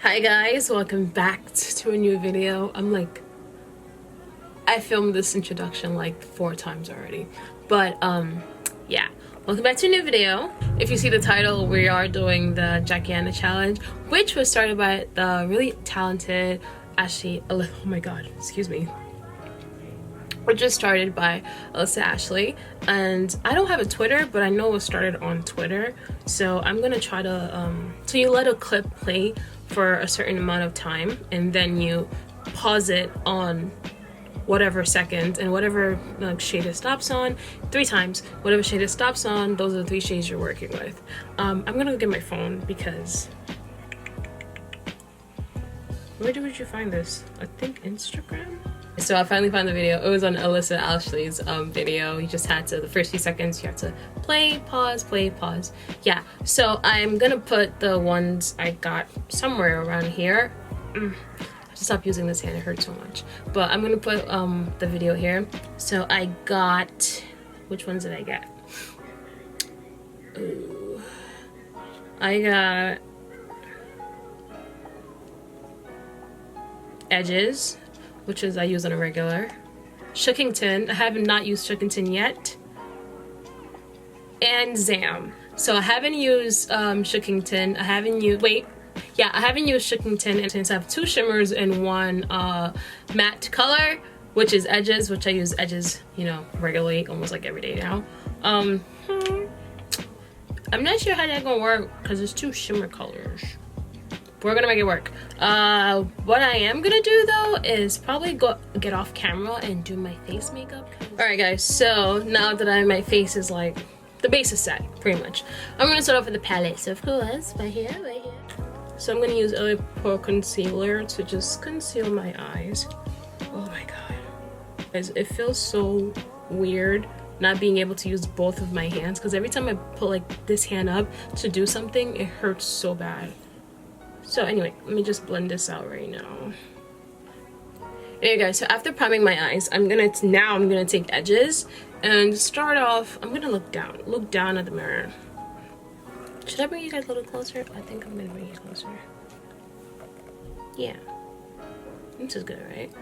Hi guys, welcome back to a new video. I filmed this introduction like 4 times already, but yeah, welcome back to a new video. If you see the title, we are doing the Aina challenge, which was started by the really talented Ashley. Oh my god, excuse me. Which was started by Alyssa Ashley, and I don't have a Twitter, but I know it was started on Twitter, so I'm gonna try to so you let a clip play for a certain amount of time, and then you pause it on whatever second, and whatever shade it stops on 3 times. Whatever shade it stops on, those are the 3 shades you're working with. I'm gonna go get my phone because where did you find this? I think Instagram. So I finally found the video. It was on Alyssa Ashley's video. You just had to, the first few seconds, you have to play, pause, yeah. So I'm gonna put the ones I got somewhere around here. I have to stop using this hand, it hurts so much. But I'm gonna put the video here. So I got, which ones did I get? Ooh, I got Edges, which is I use on a regular. Shookington, I have not used Shookington yet. And Zam. So I haven't used Shookington. I haven't used, I haven't used Shookington, and since I have 2 shimmers and 1 matte color, which is Edges, which I use Edges, you know, regularly, almost like every day now. I'm not sure how that's gonna work because it's 2 shimmer colors. We're gonna make it work. What I am gonna do though is probably get off camera and do my face makeup. Alright guys, so now that my face is like, the base is set, pretty much. I'm gonna start off with the palette, so of course, right here. So I'm gonna use a Pro Concealer to just conceal my eyes. Oh my god. Guys, it feels so weird not being able to use both of my hands, because every time I put like this hand up to do something, it hurts so bad. So anyway, let me just blend this out right now. Anyway guys, so after priming my eyes, I'm gonna take Edges and start off. I'm gonna look down at the mirror. Should I bring you guys a little closer? I think I'm gonna bring you closer. Yeah, this is good, right?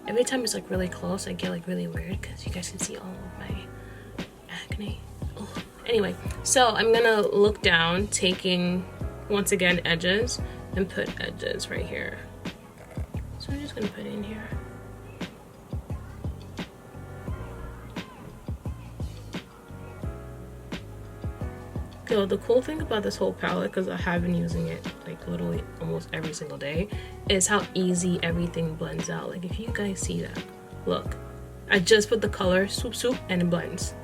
Every time it's like really close, I get like really weird because you guys can see all of my acne. Ugh. Anyway, so I'm gonna look down, taking once again Edges, and put Edges right here. So I'm just gonna put it in here. So the cool thing about this whole palette, because I have been using it like literally almost every single day, is how easy everything blends out. Like if you guys see that, look, I just put the color, swoop, and it blends.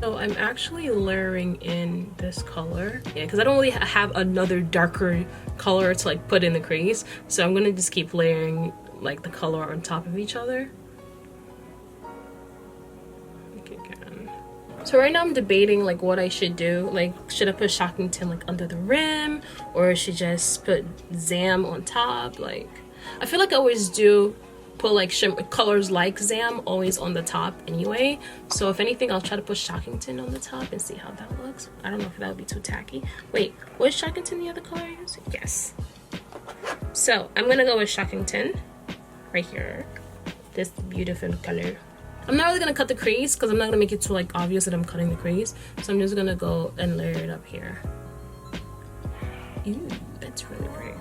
So I'm actually layering in this color, yeah, because I don't really have another darker color to like put in the crease, so I'm gonna just keep layering like the color on top of each other. Okay, again. So right now I'm debating like what I should do. Like, should I put Shockington like under the rim, or should I just put Zam on top? Like, I feel like I always do put like colors like Zam always on the top anyway, so if anything I'll try to put Shockington on the top and see how that looks. I don't know if that would be too tacky. Wait, was Shockington the other color I used? Yes. So I'm gonna go with Shockington right here, this beautiful color. I'm not really gonna cut the crease because I'm not gonna make it too like obvious that I'm cutting the crease, so I'm just gonna go and layer it up here. Ooh, that's really pretty.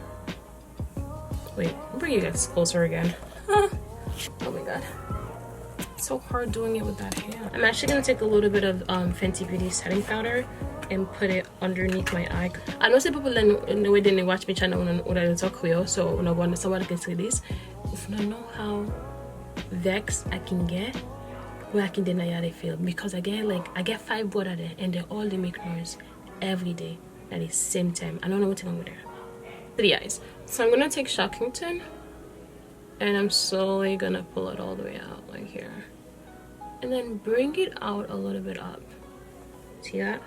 Wait, I'll bring you guys closer again. Oh my god, it's so hard doing it with that hand. I'm actually gonna take a little bit of Fenty Beauty setting powder and put it underneath my eye. I know some people in the way they watch my channel when I talk Creole, so when I want somebody can see this, if I know how vexed I can get, where I can deny how they feel, because I get 5 board at it and they all they make noise every day at the same time. I don't know what's wrong with there. The eyes. So I'm gonna take Shockington, and I'm slowly gonna pull it all the way out like here, and then bring it out a little bit up. See that?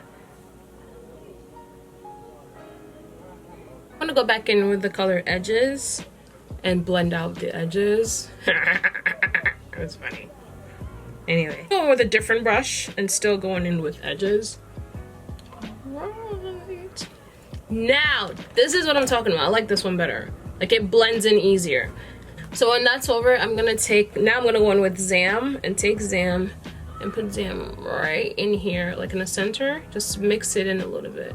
I'm gonna go back in with the color Edges and blend out the edges. That's funny. Anyway, going with a different brush and still going in with Edges. right. Now, this is what I'm talking about. I like this one better. Like, it blends in easier. So when that's over, I'm gonna go in with Zam and take Zam and put Zam right in here, like in the center. Just mix it in a little bit.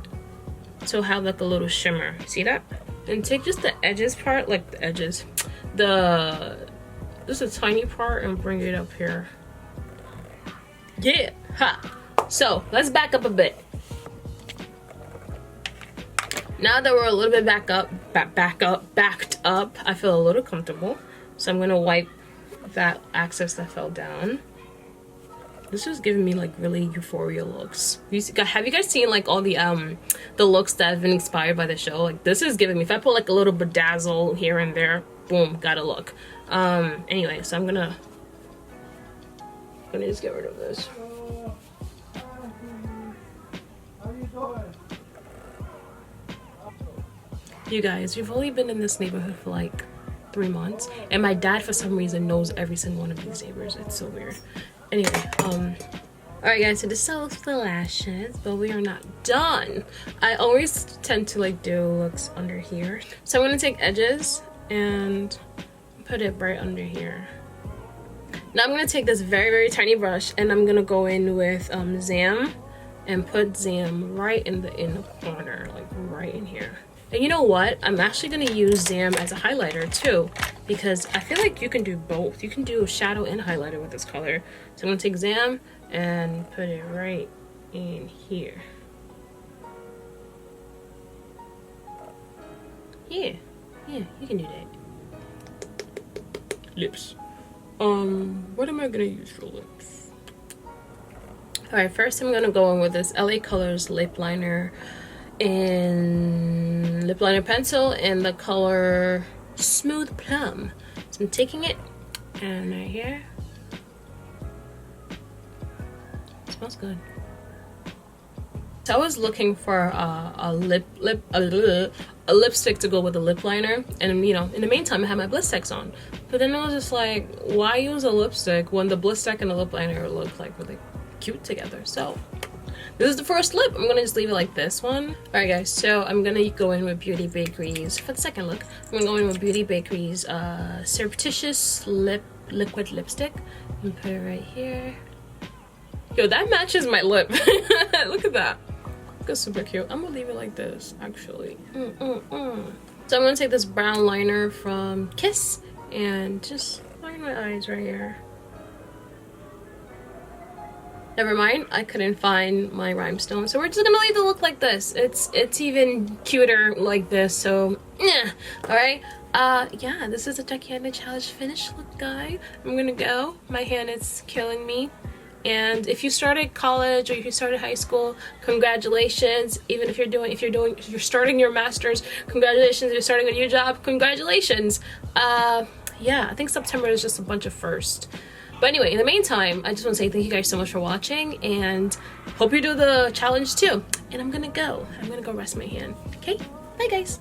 So have like a little shimmer. See that? And take just the edges part, like the edges. Just a tiny part and bring it up here. Yeah, ha. So let's back up a bit. Now that we're a little bit backed up, I feel a little comfortable. So I'm gonna wipe that excess that fell down. This is giving me like really euphoria looks. Have you guys seen like all the looks that have been inspired by the show? Like this is giving me, if I put like a little bedazzle here and there, boom, got a look. Anyway, so I'm gonna just get rid of this. You guys, we've only been in this neighborhood for like 3 months, and my dad for some reason knows every single one of these neighbors. It's so weird. Anyway, alright guys, so this all looks for the lashes, but we are not done. I always tend to like do looks under here. So I'm gonna take edges and put it right under here. Now I'm gonna take this very, very tiny brush and I'm gonna go in with Zam and put Zam right in the corner, like right in here. And you know what? I'm actually gonna use Zam as a highlighter too, because I feel like you can do both. You can do shadow and highlighter with this color. So I'm gonna take Zam and put it right in here. Yeah, you can do that. Lips. What am I gonna use for lips? Alright, first I'm gonna go in with this LA Colors lip liner and lip liner pencil in the color Smooth Plum. So I'm taking it and right here. It smells good. So I was looking for a lipstick to go with a lip liner, and you know, in the meantime I had my Blistex on. But then I was just like, why use a lipstick when the Blistex and the lip liner look like really cute together? So this is the first lip. I'm gonna just leave it like this one. Alright guys, so I'm gonna go in with Beauty Bakery's, for the second look, I'm gonna go in with Beauty Bakery's Surreptitious Liquid Lipstick and put it right here. Yo, that matches my lip. Look at that. Looks super cute. I'm gonna leave it like this, actually. So I'm gonna take this brown liner from Kiss and just line my eyes right here. Never mind, I couldn't find my rhinestone, so we're just gonna leave the look like this. It's even cuter like this, so yeah. Alright, yeah, this is a Jackie Aina challenge finish look, guy. I'm gonna go. My hand is killing me. And if you started college or if you started high school, congratulations. Even if you're starting your master's, congratulations. If you're starting a new job, congratulations. Yeah, I think September is just a bunch of firsts. But anyway, in the meantime, I just want to say thank you guys so much for watching and hope you do the challenge too. And I'm gonna go rest my hand. Okay, bye guys.